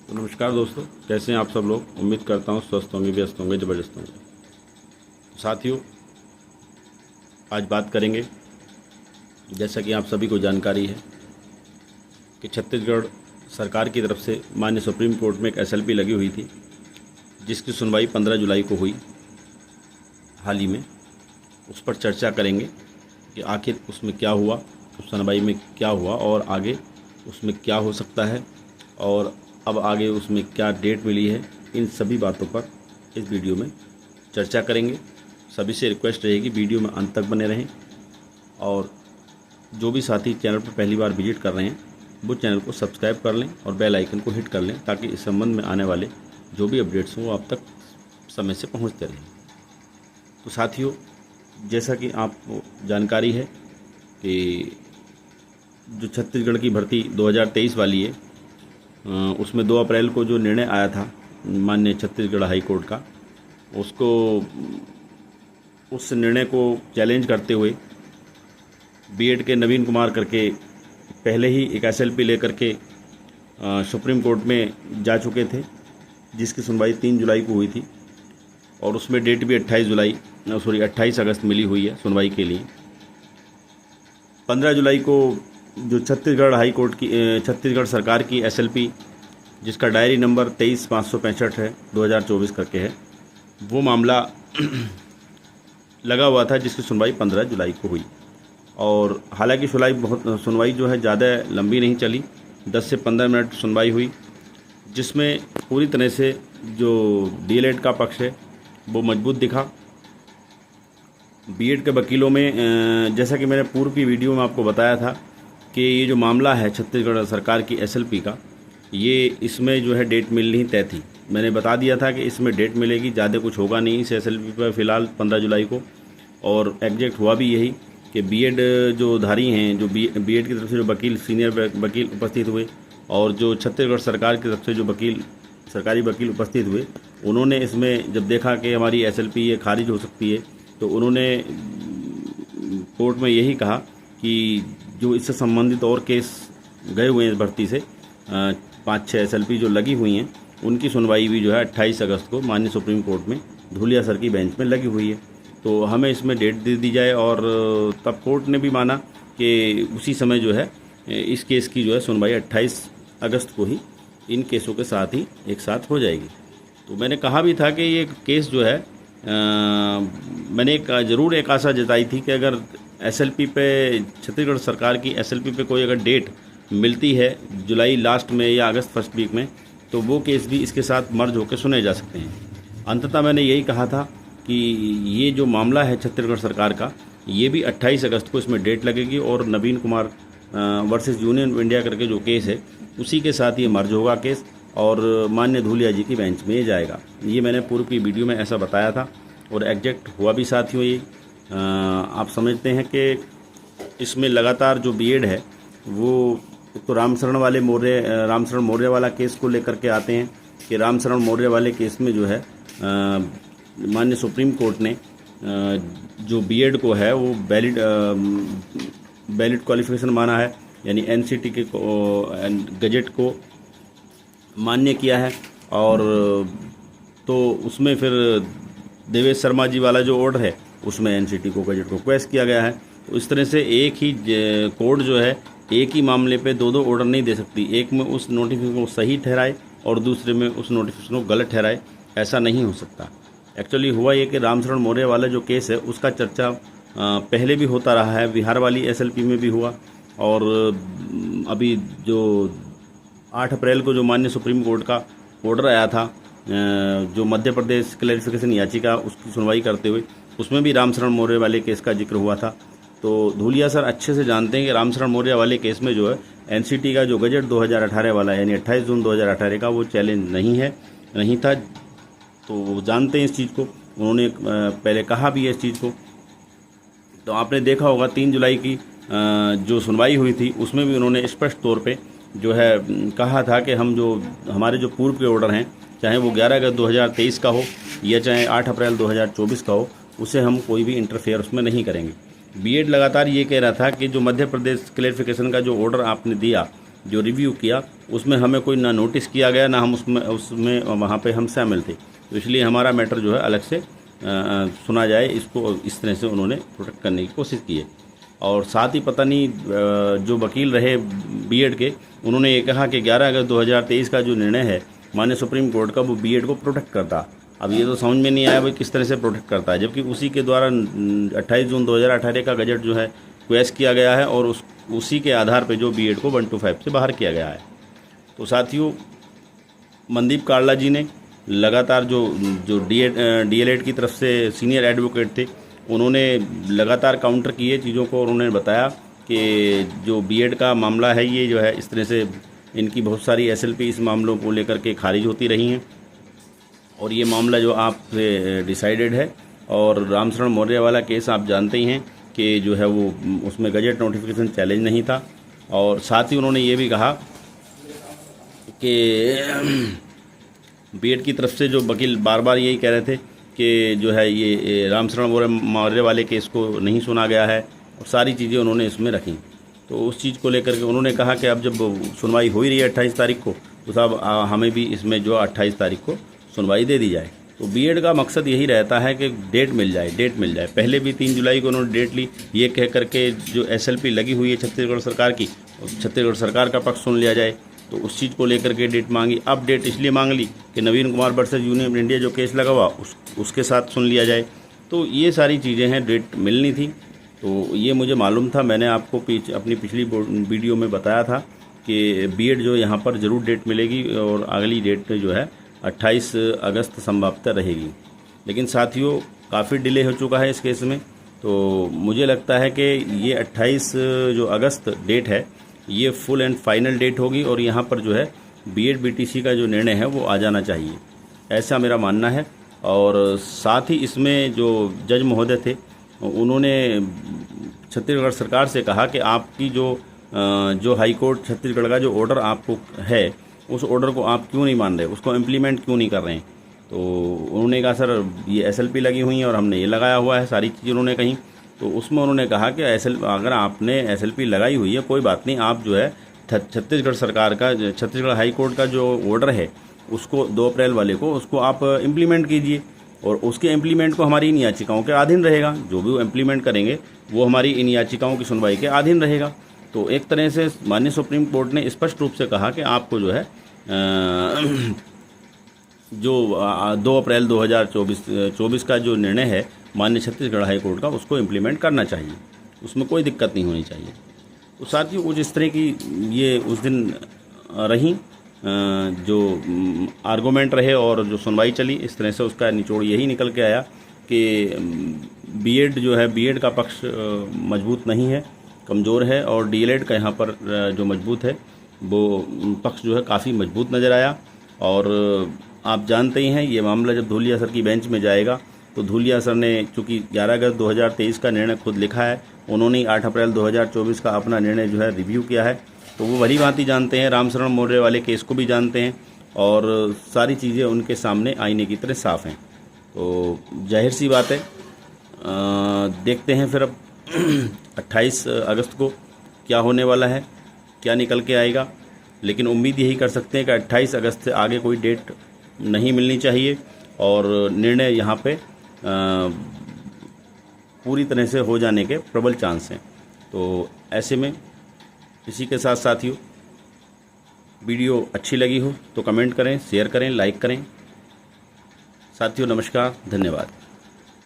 तो नमस्कार दोस्तों, कैसे हैं आप सब लोग। उम्मीद करता हूँ स्वस्थ होंगे, व्यस्त होंगे, ज़बरदस्त होंगे। तो साथियों, आज बात करेंगे, जैसा कि आप सभी को जानकारी है कि छत्तीसगढ़ सरकार की तरफ से माननीय सुप्रीम कोर्ट में एक एसएलपी लगी हुई थी, जिसकी सुनवाई 15 जुलाई को हुई हाल ही में। उस पर चर्चा करेंगे कि आखिर उसमें क्या हुआ, उस सुनवाई में क्या हुआ और आगे उसमें क्या हो सकता है और अब आगे उसमें क्या डेट मिली है। इन सभी बातों पर इस वीडियो में चर्चा करेंगे। सभी से रिक्वेस्ट रहेगी वीडियो में अंत तक बने रहें और जो भी साथी चैनल पर पहली बार विजिट कर रहे हैं वो चैनल को सब्सक्राइब कर लें और बेल आइकन को हिट कर लें, ताकि इस संबंध में आने वाले जो भी अपडेट्स हों वो आप तक समय से पहुंचते रहें। तो साथियों, जैसा कि आपको जानकारी है कि जो छत्तीसगढ़ की भर्ती 2023 वाली है, उसमें 2 अप्रैल को जो निर्णय आया था माननीय छत्तीसगढ़ हाई कोर्ट का, उसको उस निर्णय को चैलेंज करते हुए बीएड के नवीन कुमार करके पहले ही एक एसएलपी लेकर के सुप्रीम कोर्ट में जा चुके थे, जिसकी सुनवाई 3 जुलाई को हुई थी और उसमें डेट भी 28 अगस्त मिली हुई है सुनवाई के लिए। 15 जुलाई को जो छत्तीसगढ़ हाई कोर्ट की छत्तीसगढ़ सरकार की एसएलपी, जिसका डायरी नंबर 23-565 है 2024 करके है, वो मामला लगा हुआ था, जिसकी सुनवाई 15 जुलाई को हुई। और हालांकि सुनवाई जो है ज़्यादा लंबी नहीं चली, 10 से 15 मिनट सुनवाई हुई, जिसमें पूरी तरह से जो डीएलएड का पक्ष है वो मजबूत दिखा। बीएड के वकीलों में जैसा कि मैंने पूर्व की वीडियो में आपको बताया था कि ये जो मामला है छत्तीसगढ़ सरकार की एसएलपी का, ये इसमें जो है डेट मिलनी ही तय थी। मैंने बता दिया था कि इसमें डेट मिलेगी, ज़्यादा कुछ होगा नहीं इस एसएलपी पर फ़िलहाल 15 जुलाई को। और एग्जैक्ट हुआ भी यही कि बीएड जो धारी हैं, जो बीएड की तरफ से जो वकील, सीनियर वकील उपस्थित हुए और जो छत्तीसगढ़ सरकार की तरफ से जो सरकारी वकील उपस्थित हुए, उन्होंने इसमें जब देखा कि हमारी एसएलपी ये खारिज हो सकती है, तो उन्होंने कोर्ट में यही कहा कि जो इससे संबंधित और केस गए हुए हैं इस भर्ती से, 5-6 एसएलपी जो लगी हुई हैं, उनकी सुनवाई भी जो है 28 अगस्त को माननीय सुप्रीम कोर्ट में धूलिया सर की बेंच में लगी हुई है। तो हमें इसमें डेट दे दी जाए और तब कोर्ट ने भी माना कि उसी समय जो है इस केस की जो है सुनवाई 28 अगस्त को ही इन केसों के साथ ही एक साथ हो जाएगी। तो मैंने कहा भी था कि ये केस जो है मैंने ज़रूर एक आशा जताई थी कि अगर एसएलपी पे, छत्तीसगढ़ सरकार की एसएलपी पे कोई अगर डेट मिलती है जुलाई लास्ट में या अगस्त फर्स्ट वीक में, तो वो केस भी इसके साथ मर्ज होकर सुने जा सकते हैं। अंततः मैंने यही कहा था कि ये जो मामला है छत्तीसगढ़ सरकार का, ये भी 28 अगस्त को इसमें डेट लगेगी और Naveen Kumar versus Union of India करके जो केस है उसी के साथ ये मर्ज होगा केस और माननीय धूलिया जी की बेंच में ये जाएगा। ये मैंने पूर्व की वीडियो में ऐसा बताया था और एग्जैक्ट हुआ भी साथियों ये। आप समझते हैं कि इसमें लगातार जो बीएड है वो तो रामशरण मौर्य वाला केस को लेकर के आते हैं कि रामशरण मौर्य वाले केस में जो है माननीय सुप्रीम कोर्ट ने जो बीएड को है वो वैलिड क्वालिफिकेशन माना है, यानी एनसीटी के गजट को मान्य किया है। और तो उसमें फिर देवेश शर्मा जी वाला जो ऑर्डर है उसमें एनसीटी को गजट को क्वेश्चन किया गया है। तो इस तरह से एक ही कोर्ट जो है एक ही मामले पे दो ऑर्डर नहीं दे सकती, एक में उस नोटिफिकेशन को सही ठहराए और दूसरे में उस नोटिफिकेशन को गलत ठहराए, ऐसा नहीं हो सकता। एक्चुअली हुआ ये कि रामशरण मौर्य वाला जो केस है उसका चर्चा पहले भी होता रहा है, बिहार वाली एसएलपी में भी हुआ और अभी जो 8 अप्रैल को जो माननीय सुप्रीम कोर्ट का ऑर्डर आया था जो मध्य प्रदेश क्लैरिफिकेशन याचिका, उसकी सुनवाई करते हुए उसमें भी रामशरण मौर्य वाले केस का जिक्र हुआ था। तो धूलिया सर अच्छे से जानते हैं कि रामशरण मौर्य वाले केस में जो है एनसीटी का जो गजट 2018 वाला यानी 28 जून 2018 का वो चैलेंज नहीं था। तो वो जानते हैं इस चीज़ को, उन्होंने पहले कहा भी है इस चीज़ को। तो आपने देखा होगा 3 जुलाई की जो सुनवाई हुई थी उसमें भी उन्होंने स्पष्ट तौर पे जो है कहा था कि हमारे जो पूर्व के ऑर्डर हैं, चाहे वो 11 अगस्त 2023 का हो या चाहे 8 अप्रैल 2024 का हो, उसे हम कोई भी इंटरफेयर उसमें नहीं करेंगे। बीएड लगातार ये कह रहा था कि जो मध्य प्रदेश क्लैरिफिकेशन का जो ऑर्डर आपने दिया जो रिव्यू किया उसमें हमें कोई ना नोटिस किया गया, ना हम उसमें वहाँ पे हम शामिल थे। तो इसलिए हमारा मैटर जो है अलग से सुना जाए, इसको इस तरह से उन्होंने प्रोटेक्ट करने की कोशिश की है। और साथ ही पता नहीं जो वकील रहे बीएड के, उन्होंने ये कहा कि 11 अगस्त 2023 का जो निर्णय है माननीय सुप्रीम कोर्ट का, वो बीएड को प्रोटेक्ट करता। अब ये तो समझ में नहीं आया भाई किस तरह से प्रोटेक्ट करता है, जबकि उसी के द्वारा 28 जून 2018 का गजट जो है क्वेश किया गया है और उसी के आधार पर जो बीएड को 1 to 5 से बाहर किया गया है। तो साथियों, मनदीप काल्ला जी ने लगातार जो डीएलएड की तरफ से सीनियर एडवोकेट थे, उन्होंने लगातार काउंटर किए चीज़ों को। उन्होंने बताया कि जो बीएड का मामला है ये जो है इस तरह से इनकी बहुत सारी एसएलपी इस मामलों को लेकर के खारिज होती रही हैं और ये मामला जो आप डिसाइडेड है। और रामशरण मौर्य वाला केस आप जानते ही हैं कि जो है वो उसमें गजट नोटिफिकेशन चैलेंज नहीं था। और साथ ही उन्होंने ये भी कहा कि बीएड की तरफ से जो वकील बार बार यही कह रहे थे कि जो है ये रामशरण मौर्य वाले केस को नहीं सुना गया है और सारी चीज़ें उन्होंने इसमें रखी। तो उस चीज़ को लेकर के उन्होंने कहा कि अब जब सुनवाई हो ही रही है 28 तारीख को, तो साहब हमें भी इसमें जो 28 तारीख को सुनवाई दे दी जाए। तो बीएड का मकसद यही रहता है कि डेट मिल जाए। पहले भी 3 जुलाई को उन्होंने डेट ली, ये कह करके जो एसएलपी लगी हुई है छत्तीसगढ़ सरकार की, छत्तीसगढ़ सरकार का पक्ष सुन लिया जाए। तो उस चीज़ को लेकर के डेट मांगी। अब डेट इसलिए मांग ली कि Naveen Kumar versus Union of India जो केस लगा हुआ उसके साथ सुन लिया जाए। तो ये सारी चीज़ें हैं, डेट मिलनी थी। तो ये मुझे मालूम था, मैंने आपको अपनी पिछली वीडियो में बताया था कि बीएड जो यहाँ पर ज़रूर डेट मिलेगी और अगली डेट जो है 28 अगस्त संभवतः रहेगी। लेकिन साथियों, काफ़ी डिले हो चुका है इस केस में। तो मुझे लगता है कि ये 28 जो अगस्त डेट है ये फुल एंड फाइनल डेट होगी और यहाँ पर जो है बीएड बीटीसी का जो निर्णय है वो आ जाना चाहिए, ऐसा मेरा मानना है। और साथ ही इसमें जो जज महोदय थे उन्होंने छत्तीसगढ़ सरकार से कहा कि आपकी जो हाई कोर्ट छत्तीसगढ़ का जो ऑर्डर आपको है उस ऑर्डर को आप क्यों नहीं मान रहे, उसको इम्प्लीमेंट क्यों नहीं कर रहे हैं। तो उन्होंने कहा सर ये एसएलपी लगी हुई है और हमने ये लगाया हुआ है, सारी चीज़ें उन्होंने कही। तो उसमें उन्होंने कहा कि अगर आपने एसएलपी लगाई हुई है कोई बात नहीं, आप जो है छत्तीसगढ़ सरकार का छत्तीसगढ़ हाई कोर्ट का जो ऑर्डर है उसको 2 अप्रैल वाले को उसको आप इम्प्लीमेंट कीजिए और उसके इम्प्लीमेंट को हमारी इन याचिकाओं के अधीन रहेगा। जो भी वो इम्प्लीमेंट करेंगे वो हमारी इन याचिकाओं की सुनवाई के अधीन रहेगा। तो एक तरह से माननीय सुप्रीम कोर्ट ने स्पष्ट रूप से कहा कि आपको जो है जो 2 अप्रैल 2024 का जो निर्णय है माननीय छत्तीसगढ़ हाई कोर्ट का उसको इम्प्लीमेंट करना चाहिए, उसमें कोई दिक्कत नहीं होनी चाहिए। तो साथियों, कुछ इस तरह की ये उस दिन रही जो आर्गूमेंट रहे और जो सुनवाई चली, इस तरह से उसका निचोड़ यही निकल के आया कि बीएड जो है बीएड का पक्ष मजबूत नहीं है, कमज़ोर है और डीएलएड का यहाँ पर जो मजबूत है वो पक्ष जो है काफ़ी मजबूत नज़र आया। और आप जानते ही हैं ये मामला जब धूलिया सर की बेंच में जाएगा तो धूलिया सर ने चूँकि 11 अगस्त 2023 का निर्णय खुद लिखा है, उन्होंने 8 अप्रैल 2024 का अपना निर्णय जो है रिव्यू किया है। तो वो भली भांति जानते हैं, रामशरण मौर्य वाले केस को भी जानते हैं और सारी चीज़ें उनके सामने आईने की तरह साफ़ हैं। तो जाहिर सी बात है, देखते हैं फिर अब 28 अगस्त को क्या होने वाला है, क्या निकल के आएगा। लेकिन उम्मीद यही कर सकते हैं कि 28 अगस्त से आगे कोई डेट नहीं मिलनी चाहिए और निर्णय यहाँ पे पूरी तरह से हो जाने के प्रबल चांस हैं। तो ऐसे में इसी के साथ साथियों, वीडियो अच्छी लगी हो तो कमेंट करें, शेयर करें, लाइक करें। साथियों नमस्कार, धन्यवाद।